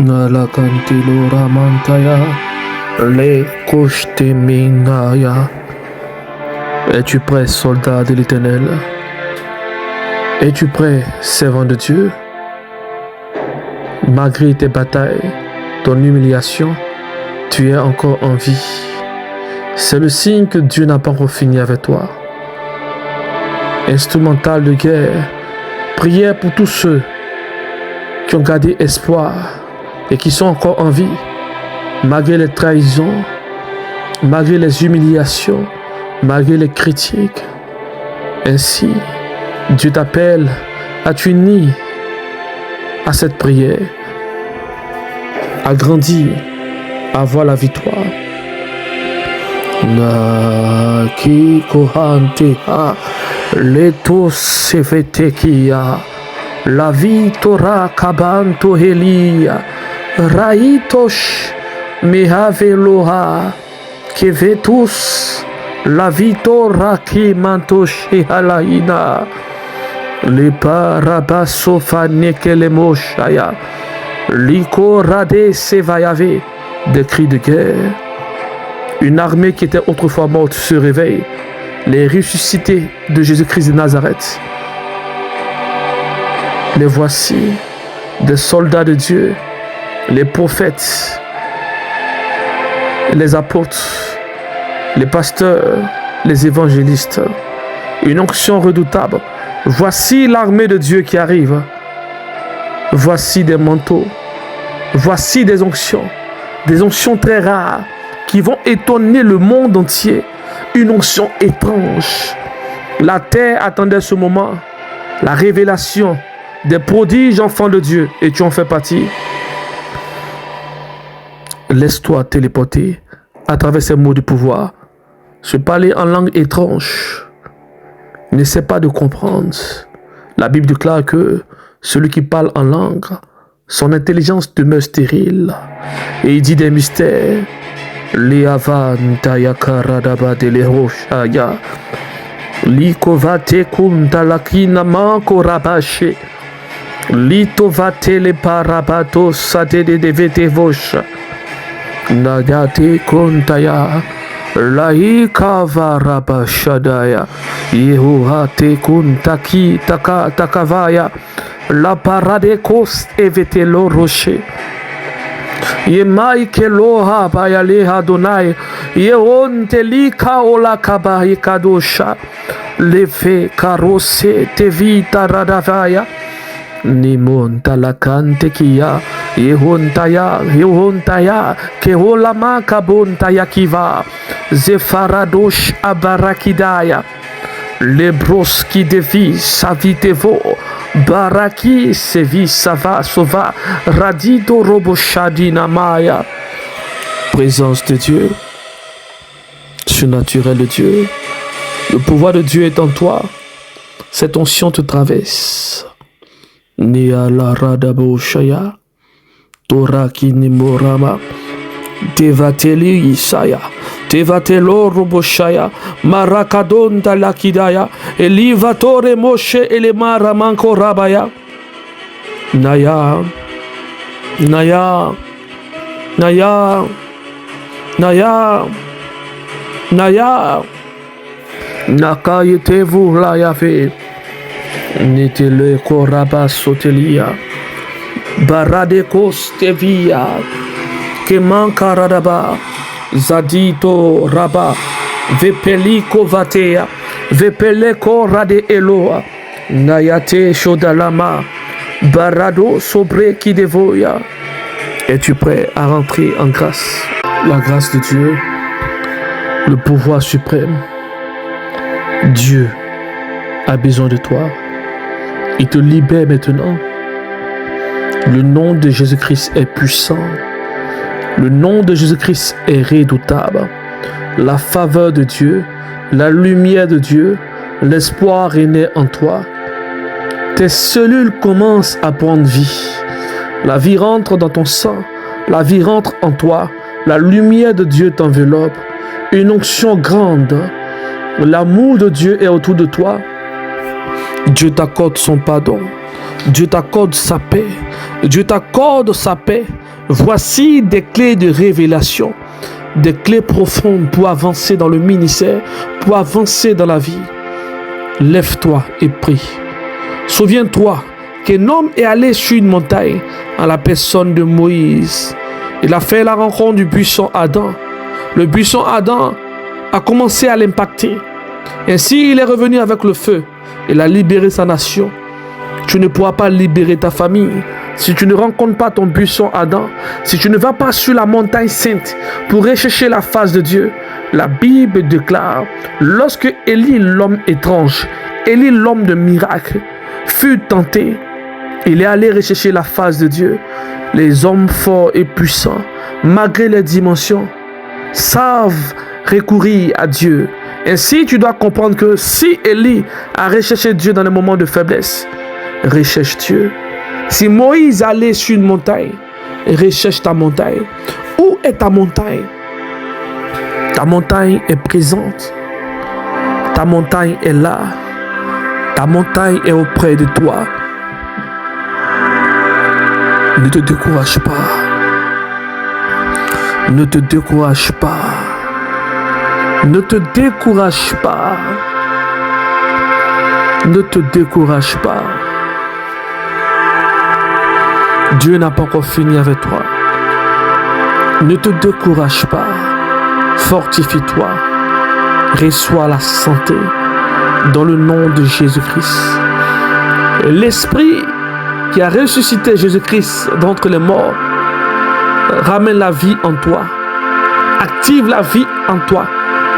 Nala kantilo ramantaya, le koshtemingaya. Es-tu prêt, soldat de l'Éternel? Es-tu prêt, servant de Dieu? Malgré tes batailles, ton humiliation, tu es encore en vie. C'est le signe que Dieu n'a pas encore fini avec toi. Instrumental de guerre, prière pour tous ceux qui ont gardé espoir et qui sont encore en vie, malgré les trahisons, malgré les humiliations, malgré les critiques. Ainsi, Dieu t'appelle à t'unir à cette prière, à grandir, à voir la victoire. Na ki kohante ha leto sevete kia la vitora kabanto helia raitosh mehaveloha kevetus la vitora ki mantoshi halaina le parabasofane kelemoshaya liko rade sevayave. Des cris de guerre. Une armée qui était autrefois morte se réveille. Les ressuscités de Jésus-Christ de Nazareth. Les voici, des soldats de Dieu, les prophètes, les apôtres, les pasteurs, les évangélistes. Une onction redoutable. Voici l'armée de Dieu qui arrive. Voici des manteaux. Voici des onctions très rares qui vont étonner le monde entier. Une onction étrange. La terre attendait ce moment. La révélation des prodiges enfants de Dieu. Et tu en fais partie. Laisse-toi téléporter à travers ces mots de pouvoir. Se parler en langue étrange. N'essaie pas de comprendre. La Bible déclare que celui qui parle en langue, son intelligence demeure stérile. Et il dit des mystères. Liavantaya karadaba de leroshaya. Likovate kuntalakina manko rabashe. Litovate le parabato sate de devete vosha. Nagate kuntaya. Laika rabashadaya. Yehuhate kuntaki takavaya. La parade cost evete lo rocher. Yemai keloha bayaleha donai. Yeonte lika ola kabahi kadosha. Lefe karose tevita radavaya. Nimonta la kante kia. Yehontaya. Kehola makabontaya kiva. Zefaradosh abarakidaya. Lebros qui dévie savitevo. Baraki sevi sava sova radito roboshadina maya. Présence de Dieu, surnaturel de Dieu, le pouvoir de Dieu est en toi. Cette onction te traverse. Nia la radabo shaya toraki nimorama devateli isaya. Tevatelo roboshaya, marakadonda lakidaya, elivatore moshe elemara manko rabaya. Naya, naya, naya, naya, naya. Nakayete vous la yave. Nitele koraba sotelia. Baradekos tevia. Kemanka radaba. Zadito raba vepeliko vatea vepeleko rade eloa nayate shodalama barado sobre qui devoya. Es-tu prêt à rentrer en grâce? La grâce de Dieu, le pouvoir suprême. Dieu a besoin de toi. Il te libère maintenant. Le nom de Jésus-Christ est puissant. Le nom de Jésus-Christ est redoutable. La faveur de Dieu, la lumière de Dieu, l'espoir est né en toi. Tes cellules commencent à prendre vie. La vie rentre dans ton sang. La vie rentre en toi. La lumière de Dieu t'enveloppe. Une onction grande. L'amour de Dieu est autour de toi. Dieu t'accorde son pardon. Dieu t'accorde sa paix. Dieu t'accorde sa paix. Voici des clés de révélation, des clés profondes pour avancer dans le ministère, pour avancer dans la vie. Lève-toi et prie. Souviens-toi qu'un homme est allé sur une montagne en la personne de Moïse. Il a fait la rencontre du buisson Adam. Le buisson Adam a commencé à l'impacter. Ainsi, il est revenu avec le feu. Il a libéré sa nation. Tu ne pourras pas libérer ta famille si tu ne rencontres pas ton buisson Adam, si tu ne vas pas sur la montagne sainte pour rechercher la face de Dieu. La Bible déclare, lorsque Élie, l'homme étrange, Élie, l'homme de miracle, fut tenté, il est allé rechercher la face de Dieu. Les hommes forts et puissants, malgré les dimensions, savent recourir à Dieu. Ainsi, tu dois comprendre que si Élie a recherché Dieu dans les moments de faiblesse, recherche Dieu. Si Moïse allait sur une montagne, recherche ta montagne. Où est ta montagne? Ta montagne est présente. Ta montagne est là. Ta montagne est auprès de toi. Ne te décourage pas. Ne te décourage pas. Ne te décourage pas. Ne te décourage pas. Dieu n'a pas encore fini avec toi. Ne te décourage pas. Fortifie-toi. Reçois la santé dans le nom de Jésus-Christ. L'Esprit qui a ressuscité Jésus-Christ d'entre les morts ramène la vie en toi. Active la vie en toi.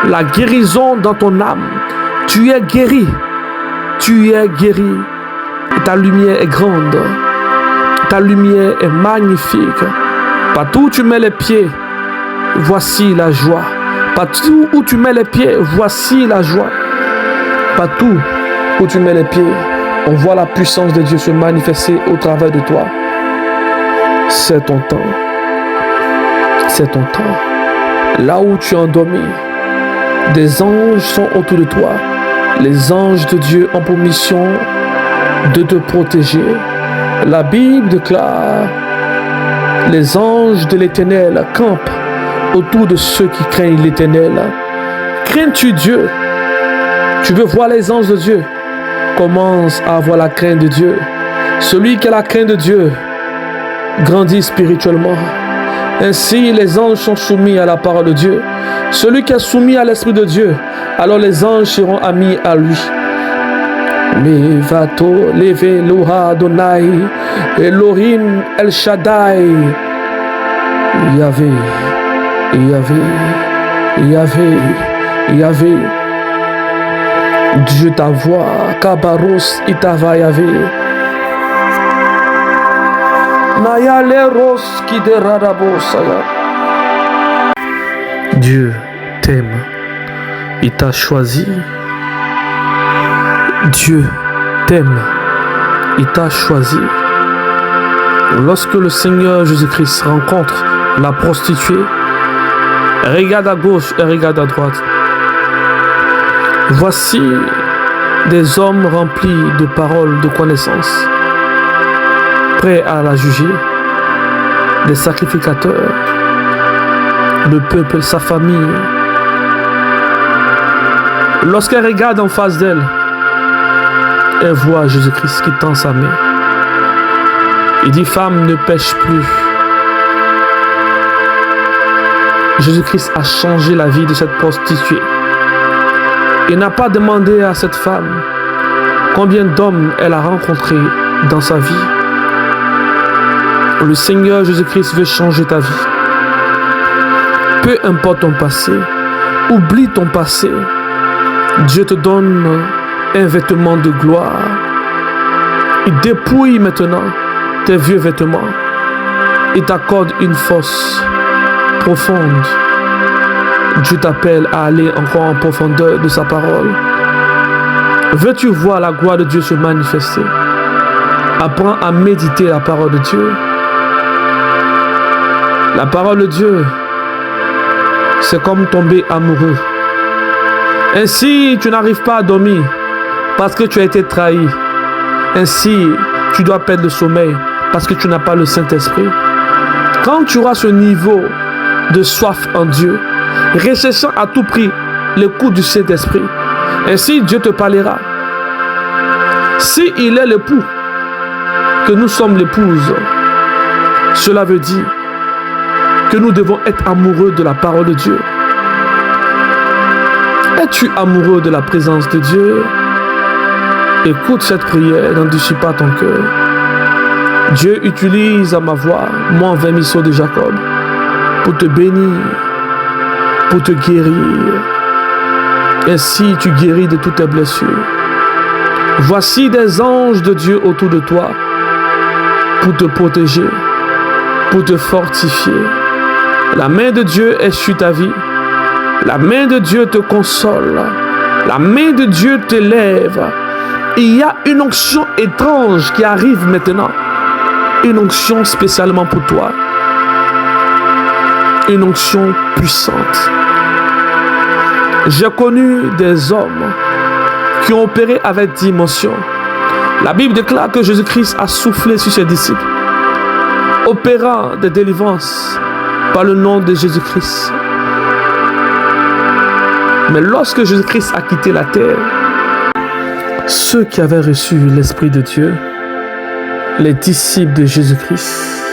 La guérison dans ton âme. Tu es guéri. Tu es guéri. Et ta lumière est grande. Ta lumière est magnifique. Partout où tu mets les pieds, voici la joie. Partout où tu mets les pieds, voici la joie. Partout où tu mets les pieds, on voit la puissance de Dieu se manifester au travers de toi. C'est ton temps. C'est ton temps. Là où tu es endormi, des anges sont autour de toi. Les anges de Dieu ont pour mission de te protéger. La Bible déclare, les anges de l'Éternel campent autour de ceux qui craignent l'Éternel. Crains-tu Dieu? Tu veux voir les anges de Dieu? Commence à avoir la crainte de Dieu. Celui qui a la crainte de Dieu grandit spirituellement. Ainsi, les anges sont soumis à la parole de Dieu. Celui qui est soumis à l'Esprit de Dieu, alors les anges seront amis à lui. Levato, leve loha Adonai, Elohim El Shaddai, Yahvé, Yahvé, Yahvé, Yahvé. Dieu ta voix, Kabaros Itava Yahvé. Nayaleros Kideradabosaya. Dieu t'aime, il t'a choisi. Dieu t'aime, il t'a choisi. Lorsque le Seigneur Jésus-Christ rencontre la prostituée, regarde à gauche et regarde à droite. Voici des hommes remplis de paroles de connaissance, prêts à la juger, des sacrificateurs, le peuple, sa famille. Lorsqu'elle regarde en face d'elle, elle voit Jésus-Christ qui tend sa main. Il dit, femme, ne pêche plus. Jésus-Christ a changé la vie de cette prostituée. Il n'a pas demandé à cette femme combien d'hommes elle a rencontrés dans sa vie. Le Seigneur Jésus-Christ veut changer ta vie. Peu importe ton passé, oublie ton passé. Dieu te donne un vêtement de gloire. Il dépouille maintenant tes vieux vêtements. Il t'accorde une force profonde. Dieu t'appelle à aller encore en profondeur de sa parole. Veux-tu voir la gloire de Dieu se manifester? Apprends à méditer la parole de Dieu. La parole de Dieu, c'est comme tomber amoureux. Ainsi, tu n'arrives pas à dormir parce que tu as été trahi. Ainsi, tu dois perdre le sommeil parce que tu n'as pas le Saint-Esprit. Quand tu auras ce niveau de soif en Dieu, recherchant à tout prix l'écoute du Saint-Esprit, ainsi Dieu te parlera. Si il est l'époux, que nous sommes l'épouse, cela veut dire que nous devons être amoureux de la parole de Dieu. Es-tu amoureux de la présence de Dieu? Écoute cette prière, n'endurcis pas ton cœur. Dieu utilise ma voix, moi, vermisseau de Jacob, pour te bénir, pour te guérir. Ainsi, tu guéris de toutes tes blessures. Voici des anges de Dieu autour de toi pour te protéger, pour te fortifier. La main de Dieu est sur ta vie. La main de Dieu te console. La main de Dieu t'élève. Il y a une onction étrange qui arrive maintenant. Une onction spécialement pour toi. Une onction puissante. J'ai connu des hommes qui ont opéré avec dimension. La Bible déclare que Jésus-Christ a soufflé sur ses disciples, opérant des délivrances par le nom de Jésus-Christ. Mais lorsque Jésus-Christ a quitté la terre, ceux qui avaient reçu l'Esprit de Dieu, les disciples de Jésus-Christ,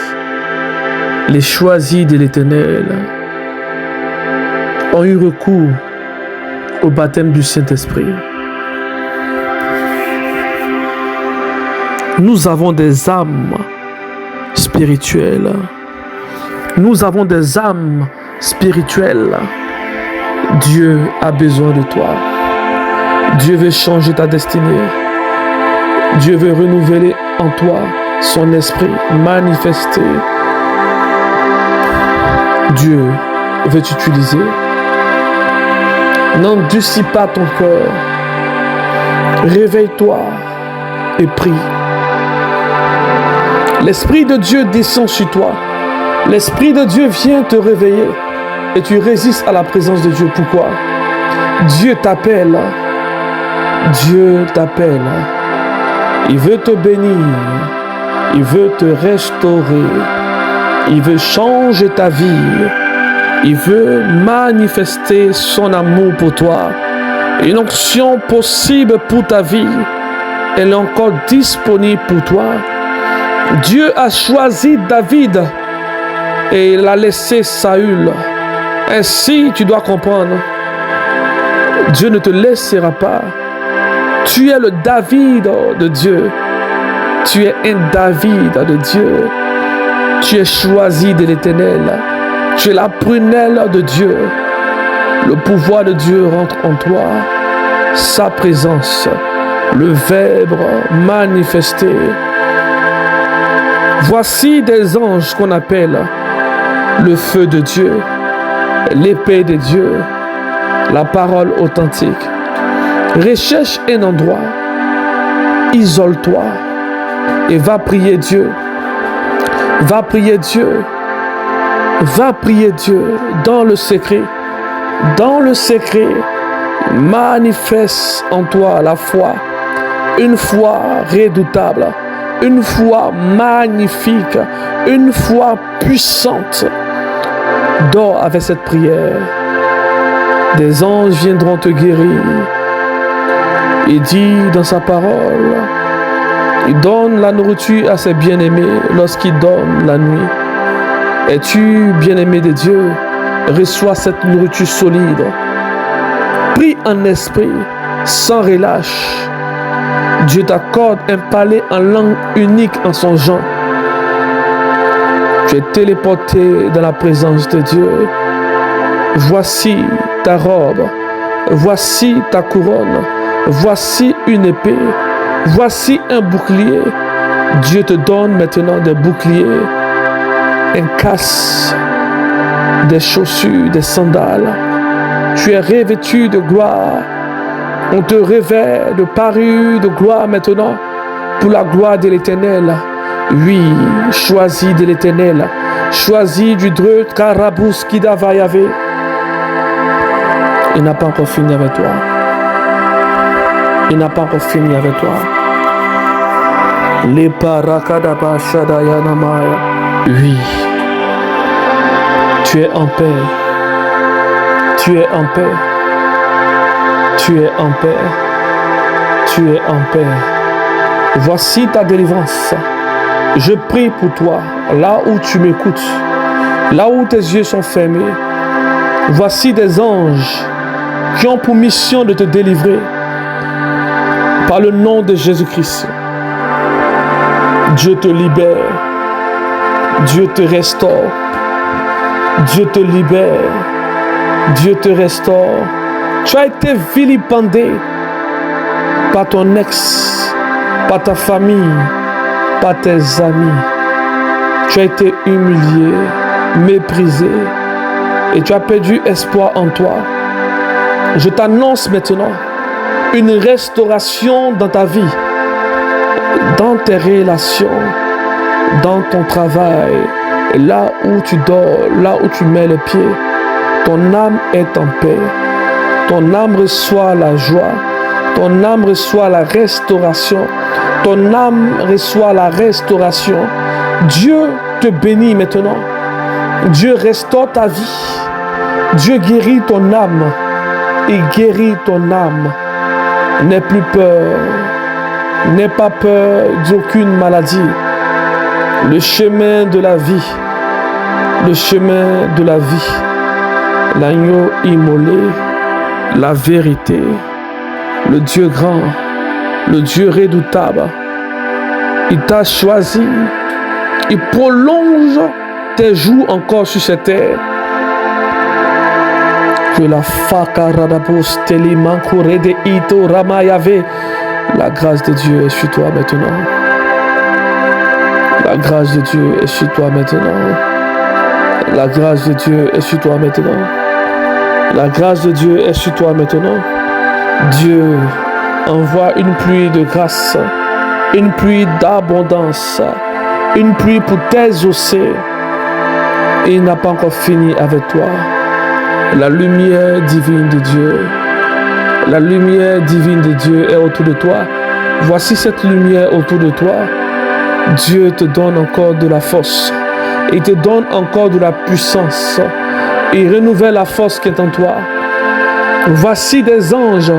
les choisis de l'Éternel, ont eu recours au baptême du Saint-Esprit. Nous avons des âmes spirituelles. Nous avons des âmes spirituelles. Dieu a besoin de toi. Dieu veut changer ta destinée. Dieu veut renouveler en toi son esprit, manifester. Dieu veut t'utiliser. N'endurcis pas ton cœur. Réveille-toi et prie. L'Esprit de Dieu descend sur toi. L'Esprit de Dieu vient te réveiller. Et tu résistes à la présence de Dieu. Pourquoi? Dieu t'appelle. Dieu t'appelle. Il veut te bénir. Il veut te restaurer. Il veut changer ta vie. Il veut manifester son amour pour toi. Une onction possible pour ta vie. Elle est encore disponible pour toi. Dieu a choisi David et il a laissé Saül. Ainsi, tu dois comprendre, Dieu ne te laissera pas. Tu es le David de Dieu. Tu es un David de Dieu. Tu es choisi de l'Éternel. Tu es la prunelle de Dieu. Le pouvoir de Dieu rentre en toi. Sa présence, le Verbe manifesté. Voici des anges qu'on appelle le feu de Dieu, l'épée de Dieu, la parole authentique. Recherche un endroit, isole-toi et va prier Dieu. Va prier Dieu. Va prier Dieu dans le secret. Dans le secret, manifeste en toi la foi. Une foi redoutable. Une foi magnifique, une foi puissante. Dors avec cette prière. Des anges viendront te guérir. Il dit dans sa parole, il donne la nourriture à ses bien-aimés lorsqu'ils dorment la nuit. Es-tu bien-aimé de Dieu? Reçois cette nourriture solide. Prie en esprit, sans relâche. Dieu t'accorde un palais en langue unique en son genre. Tu es téléporté dans la présence de Dieu. Voici ta robe. Voici ta couronne. Voici une épée. Voici un bouclier. Dieu te donne maintenant des boucliers, un casque, des chaussures, des sandales. Tu es revêtu de gloire. On te revêt de parure de gloire maintenant pour la gloire de l'Éternel. Oui, choisis de l'Éternel. Choisis du Dreux Karabous Kidavayavé. Il n'a pas encore fini avec toi. Il n'a pas encore fini avec toi. Les parakadaba shadayanamaya. Oui, Tu es en paix. Tu es en paix. Tu es en paix. Tu es en paix. Voici ta délivrance. Je prie pour toi, là où tu m'écoutes, là où tes yeux sont fermés. Voici des anges qui ont pour mission de te délivrer par le nom de Jésus-Christ. Dieu te libère. Dieu te restaure. Dieu te libère. Dieu te restaure. Tu as été vilipendé par ton ex, par ta famille, par tes amis. Tu as été humilié, méprisé et tu as perdu espoir en toi. Je t'annonce maintenant une restauration dans ta vie, dans tes relations, dans ton travail, là où tu dors, là où tu mets les pieds. Ton âme est en paix. Ton âme reçoit la joie. Ton âme reçoit la restauration. Ton âme reçoit la restauration. Dieu te bénit maintenant. Dieu restaure ta vie. Dieu guérit ton âme. Il guérit ton âme. N'aie plus peur. N'aie pas peur d'aucune maladie. Le chemin de la vie. Le chemin de la vie. L'agneau immolé. La vérité. Le Dieu grand. Le Dieu redoutable. Il t'a choisi. Il prolonge tes jours encore sur cette terre. Que la fakaradabos telimankure de ito ramayave. La grâce de Dieu est sur toi maintenant. La grâce de Dieu est sur toi maintenant. La grâce de Dieu est sur toi maintenant. La grâce de Dieu est sur toi maintenant. Dieu envoie une pluie de grâce, une pluie d'abondance, une pluie pour t'exaucer. Et il n'a pas encore fini avec toi. La lumière divine de Dieu, la lumière divine de Dieu est autour de toi. Voici cette lumière autour de toi. Dieu te donne encore de la force. Il te donne encore de la puissance. Il renouvelle la force qui est en toi. Voici des anges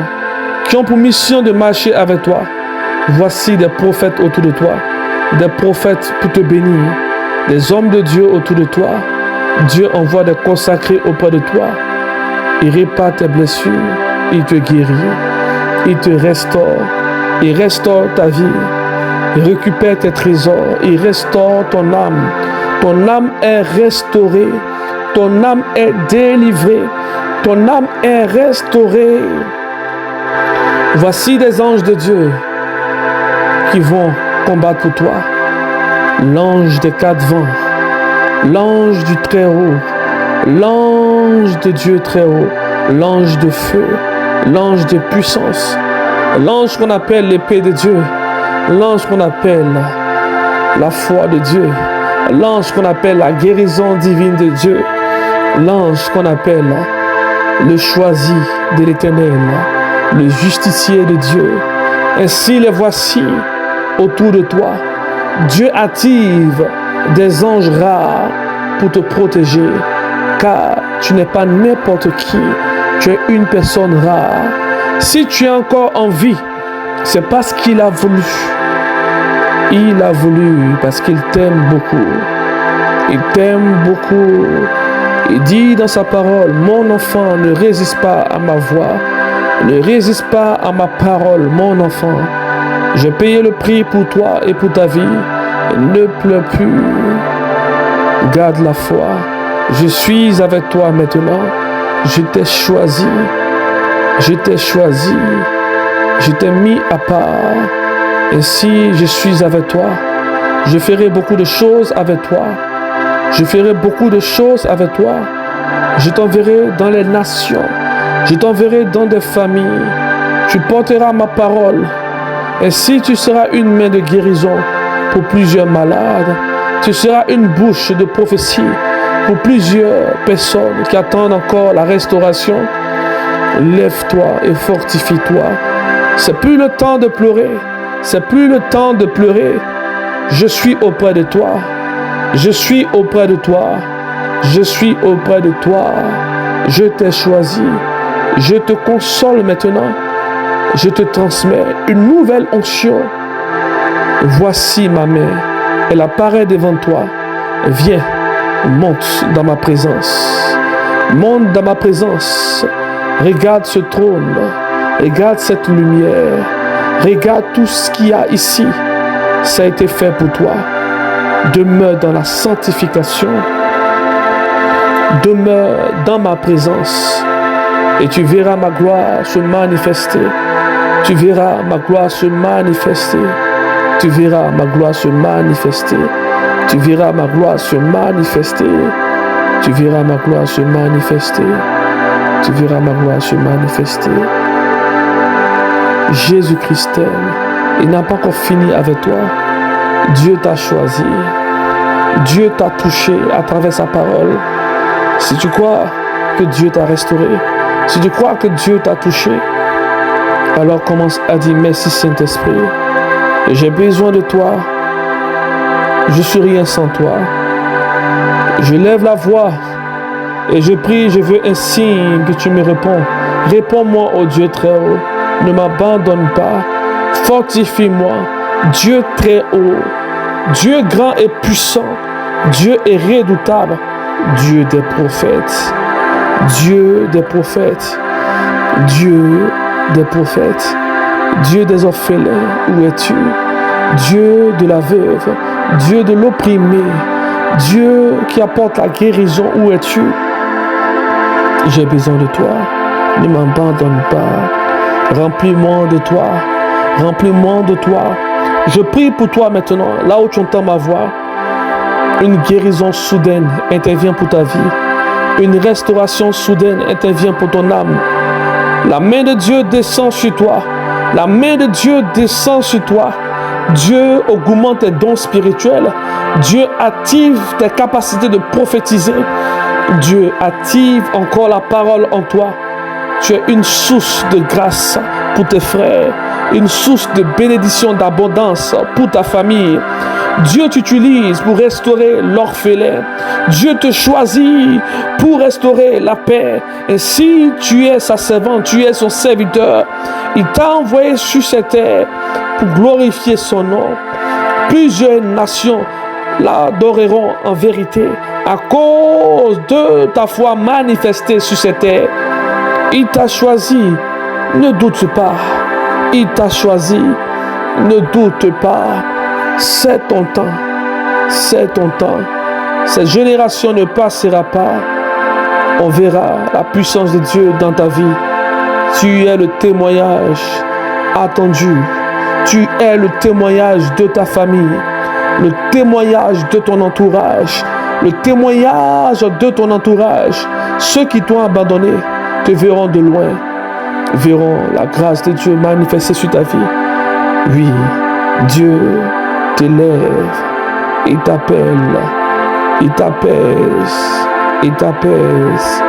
qui ont pour mission de marcher avec toi. Voici des prophètes autour de toi. Des prophètes pour te bénir. Des hommes de Dieu autour de toi. Dieu envoie des consacrés auprès de toi. Il répare tes blessures. Il te guérit. Il te restaure. Il restaure ta vie. Il récupère tes trésors. Il restaure ton âme. Ton âme est restaurée. Ton âme est délivrée. Ton âme est restaurée. Voici des anges de Dieu qui vont combattre pour toi. L'ange des quatre vents. L'ange du Très-Haut. L'ange de Dieu Très-Haut. L'ange de feu. L'ange de puissance. L'ange qu'on appelle l'épée de Dieu. L'ange qu'on appelle la foi de Dieu. L'ange qu'on appelle la guérison divine de Dieu. L'ange qu'on appelle le choisi de l'Éternel, le justicier de Dieu. Ainsi les voici autour de toi. Dieu active des anges rares pour te protéger, car tu n'es pas n'importe qui. Tu es une personne rare. Si tu es encore en vie, c'est parce qu'il a voulu. Il a voulu parce qu'il t'aime beaucoup. Il t'aime beaucoup. Il dit dans sa parole, mon enfant, ne résiste pas à ma voix. Ne résiste pas à ma parole, mon enfant. J'ai payé le prix pour toi et pour ta vie. Ne pleure plus. Garde la foi. Je suis avec toi maintenant. Je t'ai choisi. Je t'ai choisi. Je t'ai mis à part. Ainsi, je suis avec toi. Je ferai beaucoup de choses avec toi. Je ferai beaucoup de choses avec toi. Je t'enverrai dans les nations. Je t'enverrai dans des familles. Tu porteras ma parole. Ainsi, tu seras une main de guérison pour plusieurs malades. Tu seras une bouche de prophétie pour plusieurs personnes qui attendent encore la restauration. Lève-toi et fortifie-toi. C'est plus le temps de pleurer. C'est plus le temps de pleurer. Je suis auprès de toi. Je suis auprès de toi. Je suis auprès de toi. Je t'ai choisi. Je te console maintenant. Je te transmets une nouvelle onction. Voici ma main. Elle apparaît devant toi. Viens, monte dans ma présence. Monte dans ma présence. Regarde ce trône. Regarde cette lumière. Regarde tout ce qu'il y a ici. Ça a été fait pour toi. Demeure dans la sanctification. Demeure dans ma présence. Et tu verras ma gloire se manifester. Tu verras ma gloire se manifester. Tu verras ma gloire se manifester. Tu verras ma gloire se manifester. Tu verras ma gloire se manifester. Tu verras ma gloire se manifester. Jésus-Christ t'aime. Il n'a pas encore fini avec toi. Dieu t'a choisi. Dieu t'a touché à travers sa parole. Si tu crois que Dieu t'a restauré, si tu crois que Dieu t'a touché, alors commence à dire merci Saint-Esprit. J'ai besoin de toi. Je suis rien sans toi. Je lève la voix et je prie, je veux un signe que tu me réponds. Réponds-moi, ô Dieu très haut. Ne m'abandonne pas. Fortifie-moi. Dieu très haut. Dieu grand et puissant. Dieu est redoutable. Dieu des prophètes. Dieu des prophètes. Dieu des prophètes. Dieu des orphelins, où es-tu? Dieu de la veuve. Dieu de l'opprimé. Dieu qui apporte la guérison, où es-tu? J'ai besoin de toi. Ne m'abandonne pas. Remplis-moi de toi. Remplis-moi de toi. Je prie pour toi maintenant, là où tu entends ma voix. Une guérison soudaine intervient pour ta vie. Une restauration soudaine intervient pour ton âme. La main de Dieu descend sur toi. La main de Dieu descend sur toi. Dieu augmente tes dons spirituels. Dieu active tes capacités de prophétiser. Dieu active encore la parole en toi. Tu es une source de grâce pour tes frères. Une source de bénédiction, d'abondance pour ta famille. Dieu t'utilise pour restaurer l'orphelin. Dieu te choisit pour restaurer la paix. Et si tu es sa servante, tu es son serviteur, il t'a envoyé sur cette terre pour glorifier son nom. Plusieurs nations l'adoreront en vérité à cause de ta foi manifestée sur cette terre. Il t'a choisi, ne doute pas. Il t'a choisi, ne doute pas. C'est ton temps, c'est ton temps. Cette génération ne passera pas. On verra la puissance de Dieu dans ta vie. Tu es le témoignage attendu. Tu es le témoignage de ta famille, le témoignage de ton entourage, le témoignage de ton entourage. Ceux qui t'ont abandonné te verront de loin, verront la grâce de Dieu manifestée sur ta vie. Oui, Dieu t'élève, il t'appelle, il t'apaise, il t'apaise,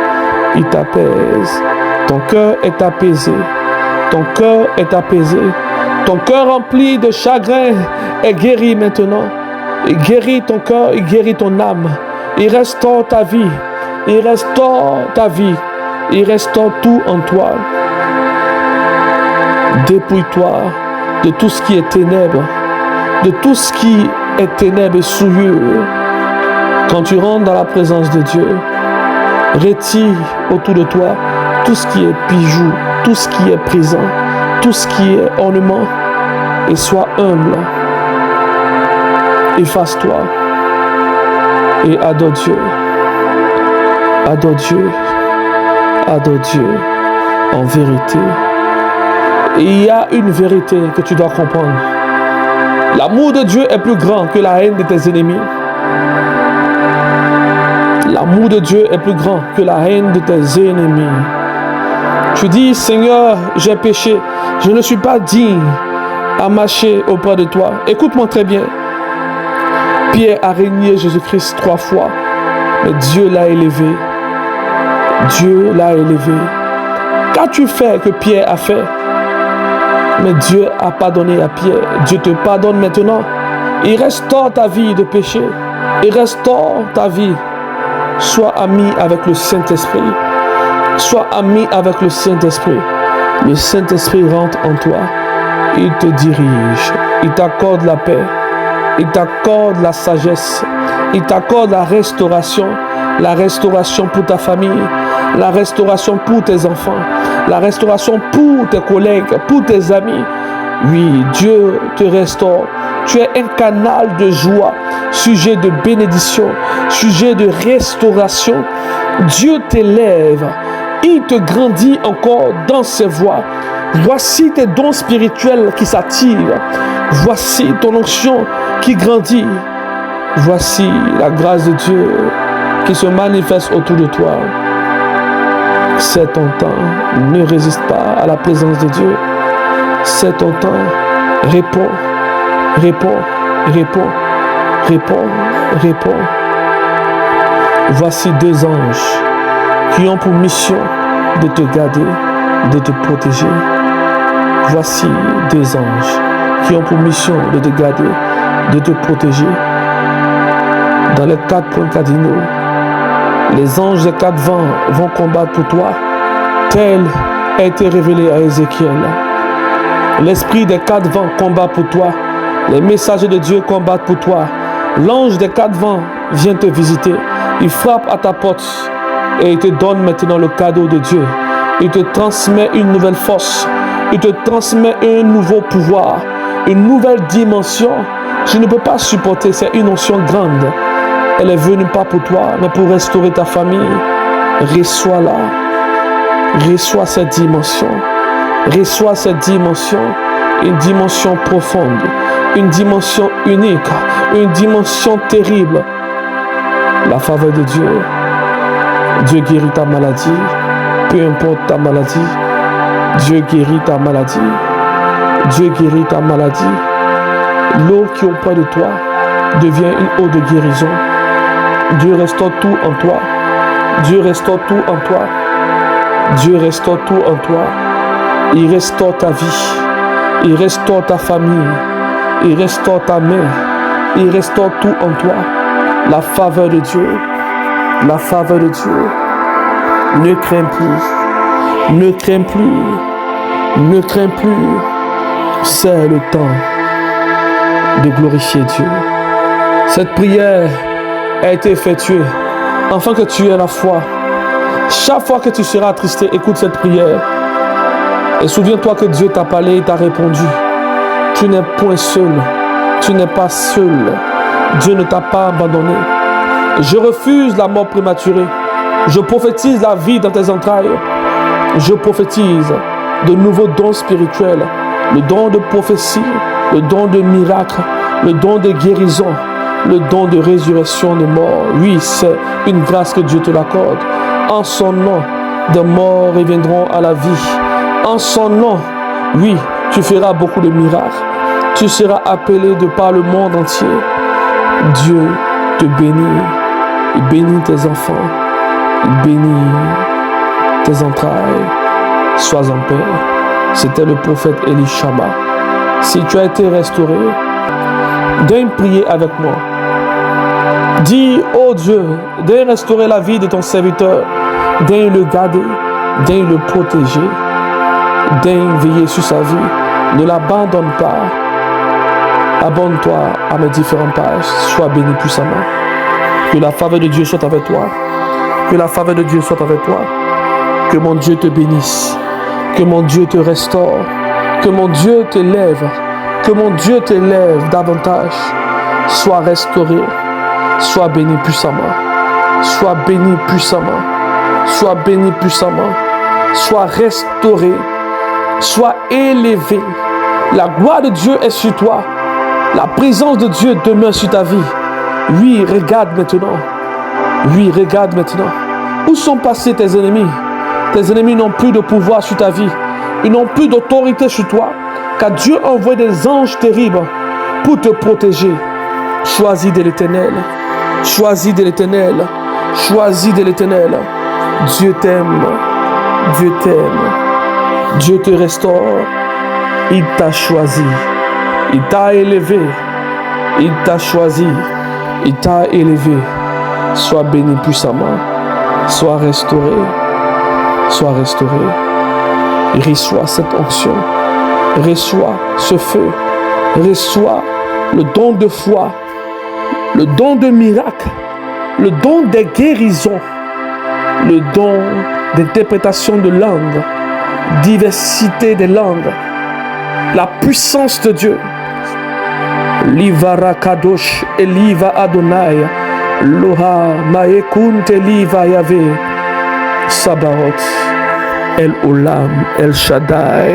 il t'apaise. Ton cœur est apaisé, ton cœur est apaisé, ton cœur rempli de chagrin est guéri maintenant. Il guérit ton cœur, il guérit ton âme, il restaure ta vie, il restaure ta vie, il restaure tout en toi. Dépouille-toi de tout ce qui est ténèbres, de tout ce qui est ténèbres et souillure. Quand tu rentres dans la présence de Dieu, retire autour de toi tout ce qui est bijoux, tout ce qui est présent, tout ce qui est ornement, et sois humble. Efface-toi et adore Dieu. Adore Dieu. Adore Dieu en vérité. Et il y a une vérité que tu dois comprendre. L'amour de Dieu est plus grand que la haine de tes ennemis. L'amour de Dieu est plus grand que la haine de tes ennemis. Tu dis, Seigneur, j'ai péché. Je ne suis pas digne à marcher auprès de toi. Écoute-moi très bien. Pierre a régné Jésus-Christ 3 fois. Mais Dieu l'a élevé. Dieu l'a élevé. Qu'as-tu fait que Pierre a fait? Mais Dieu a pardonné à Pierre. Dieu te pardonne maintenant. Il restaure ta vie de péché. Il restaure ta vie Sois ami avec le Saint-Esprit. Sois ami avec le Saint-Esprit. Le Saint-Esprit rentre en toi. Il te dirige. Il t'accorde la paix. Il t'accorde la sagesse. Il t'accorde la restauration. La restauration pour ta famille. La restauration pour tes enfants. La restauration pour tes collègues, pour tes amis. Oui, Dieu te restaure. Tu es un canal de joie, sujet de bénédiction, sujet de restauration. Dieu t'élève. Il te grandit encore dans ses voies. Voici tes dons spirituels qui s'activent. Voici ton onction qui grandit. Voici la grâce de Dieu qui se manifeste autour de toi. C'est ton temps. Ne résiste pas à la présence de Dieu. C'est ton temps. Réponds, réponds, réponds, réponds, réponds. Voici 2 anges qui ont pour mission de te garder, de te protéger. Voici 2 anges qui ont pour mission de te garder, de te protéger. Dans les 4 points cardinaux, les anges des 4 vents vont combattre pour toi, tel a été révélé à Ézéchiel. L'esprit des 4 vents combat pour toi. Les messagers de Dieu combattent pour toi. L'ange des 4 vents vient te visiter. Il frappe à ta porte et il te donne maintenant le cadeau de Dieu. Il te transmet une nouvelle force. Il te transmet un nouveau pouvoir, une nouvelle dimension. Je ne peux pas supporter, c'est une onction grande. Elle est venue pas pour toi, mais pour restaurer ta famille. Reçois-la. Reçois cette dimension. Reçois cette dimension. Une dimension profonde. Une dimension unique. Une dimension terrible. La faveur de Dieu. Dieu guérit ta maladie. Peu importe ta maladie. Dieu guérit ta maladie. Dieu guérit ta maladie. L'eau qui est auprès de toi devient une eau de guérison. Dieu restaure tout en toi. Dieu restaure tout en toi. Dieu restaure tout en toi. Il restaure ta vie. Il restaure ta famille. Il restaure ta main. Il restaure tout en toi. La faveur de Dieu. La faveur de Dieu. Ne crains plus. Ne crains plus. Ne crains plus. C'est le temps de glorifier Dieu. Cette prière a été effectuée afin que tu aies la foi. Chaque fois que tu seras attristé, écoute cette prière. Et souviens-toi que Dieu t'a parlé et t'a répondu. Tu n'es point seul. Tu n'es pas seul. Dieu ne t'a pas abandonné. Je refuse la mort prématurée. Je prophétise la vie dans tes entrailles. Je prophétise de nouveaux dons spirituels. Le don de prophétie, le don de miracle, le don de guérison, le don de résurrection des morts. Oui, c'est une grâce que Dieu te l'accorde. En son nom, des morts reviendront à la vie. En son nom, oui, tu feras beaucoup de miracles. Tu seras appelé de par le monde entier. Dieu te bénit. Il bénit tes enfants. Il bénit tes entrailles. Sois en paix. C'était le prophète Elishama. Si tu as été restauré, viens prier avec moi. Dis, oh Dieu, viens restaurer la vie de ton serviteur. Viens le garder. Viens le protéger. Viens veiller sur sa vie. Ne l'abandonne pas. Abonne-toi à mes différentes pages. Sois béni puissamment. Que la faveur de Dieu soit avec toi. Que la faveur de Dieu soit avec toi. Que mon Dieu te bénisse. Que mon Dieu te restaure. Que mon Dieu t'élève. Que mon Dieu t'élève davantage. Sois restauré. Sois béni puissamment. Sois béni puissamment. Sois béni puissamment. Sois restauré. Sois élevé. La gloire de Dieu est sur toi. La présence de Dieu demeure sur ta vie. Oui, regarde maintenant. Oui, regarde maintenant. Où sont passés tes ennemis? Tes ennemis n'ont plus de pouvoir sur ta vie. Ils n'ont plus d'autorité sur toi. Car Dieu envoie des anges terribles pour te protéger. Choisis de l'Éternel. Choisis de l'Éternel. Choisis de l'Éternel. Dieu t'aime. Dieu t'aime. Dieu te restaure. Il t'a choisi. Il t'a élevé. Il t'a choisi. Il t'a élevé. Sois béni puissamment. Sois restauré. Sois restauré. Reçois cette onction. Reçois ce feu. Reçois le don de foi. Le don de miracle. Le don des guérisons. Le don d'interprétation de langues. Diversité des langues. La puissance de Dieu. Livara Kadosh Eliva Adonai. Loha Maekunt Eliva Yahvé. Sabaoth. El Olam, El Shaddai,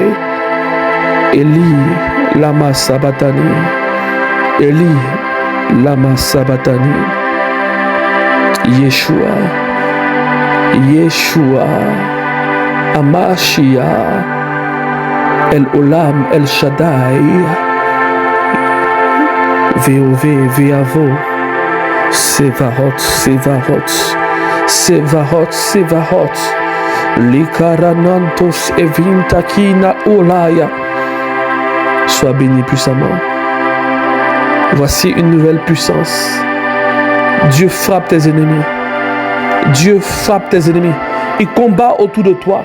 Eli, Lama Sabatani, Eli, Lama Sabatani, Yeshua, Yeshua, Amashia, El Olam, El Shaddai, VOV, Viavo, Sevarot, Sevarot, Sevarot, Sevarot, Likaranantos evintakina olaya. Sois béni puissamment. Voici une nouvelle puissance. Dieu frappe tes ennemis. Dieu frappe tes ennemis. Il combat autour de toi.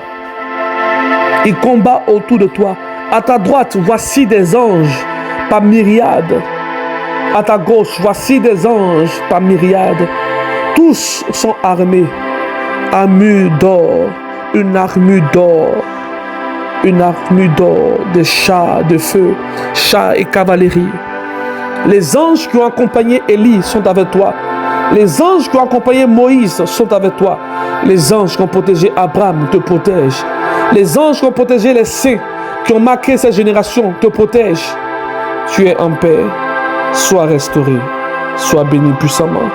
Il combat autour de toi. À ta droite, voici des anges par myriades. À ta gauche, voici des anges par myriades. Tous sont armés. Armure d'or. Une armure d'or, de chars, de feu, chars et cavalerie. Les anges qui ont accompagné Élie sont avec toi. Les anges qui ont accompagné Moïse sont avec toi. Les anges qui ont protégé Abraham te protègent. Les anges qui ont protégé les saints, qui ont marqué cette génération, te protègent. Tu es en paix. Sois restauré. Sois béni puissamment.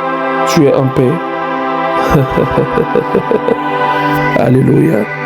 Tu es en paix. Alléluia.